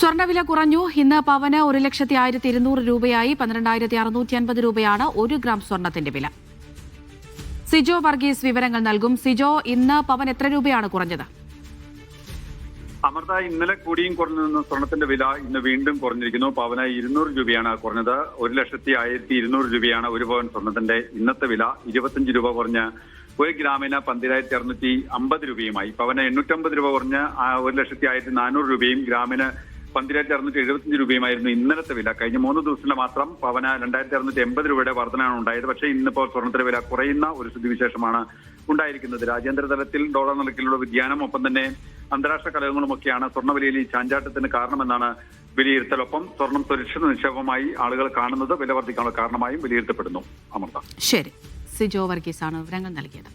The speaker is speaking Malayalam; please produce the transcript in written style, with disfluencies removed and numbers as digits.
സ്വർണ്ണവില കുറഞ്ഞു. ഇന്ന് പവന് 1,01,200 രൂപയായി. 12,650 രൂപയാണ് 1 ഗ്രാം സ്വർണ്ണത്തിന്റെ വില. സിജോ വർഗീസ് വിവരങ്ങൾ നൽകും. സിജോ, ഇന്ന് പവൻ എത്ര രൂപയാണ് കുറഞ്ഞത്? അമൃത, ഇന്നലെ കൂടിയും കുറഞ്ഞു നിന്ന സ്വർണത്തിന്റെ വില ഇന്ന് വീണ്ടും കുറഞ്ഞിരിക്കുന്നു. പവന് 200 രൂപയാണ് കുറഞ്ഞത്. 1,01,200 രൂപയാണ് 1 പവൻ സ്വർണത്തിന്റെ ഇന്നത്തെ വില. 25 രൂപ കുറഞ്ഞ് 1 ഗ്രാമിന് 12,650 രൂപയുമായി. പവന് 850 രൂപ കുറഞ്ഞ് 1,01,400 രൂപയും ഗ്രാമിന് 12,675 രൂപയുമായിരുന്നു ഇന്നലത്തെ വില. കഴിഞ്ഞ 3 ദിവസത്തിൽ മാത്രം പവന് 2,680 രൂപയുടെ വർധനയാണ് ഉണ്ടായത്. പക്ഷേ ഇന്നിപ്പോൾ സ്വർണ്ണത്തിന്റെ വില കുറയുന്ന ഒരു സ്ഥിതിവിശേഷമാണ് ഉണ്ടായിരിക്കുന്നത്. രാജ്യാന്തര തലത്തിൽ ഡോളർ നിരക്കിലുള്ള വ്യതിയാനം, ഒപ്പം തന്നെ അന്താരാഷ്ട്ര കലഹങ്ങളുമൊക്കെയാണ് സ്വർണ്ണവിലയിൽ ഈ ചാഞ്ചാട്ടത്തിന് കാരണമെന്നാണ് വിലയിരുത്തൽ. ഒപ്പം സ്വർണം സുരക്ഷിത നിക്ഷേപമായി ആളുകൾ കാണുന്നത് വില വർദ്ധിക്കാനുള്ള കാരണമായും വിലയിരുത്തപ്പെടുന്നു. അമൃത. ശരി, സിജോ വർഗീസാണ് വിവരങ്ങൾ നൽകിയത്.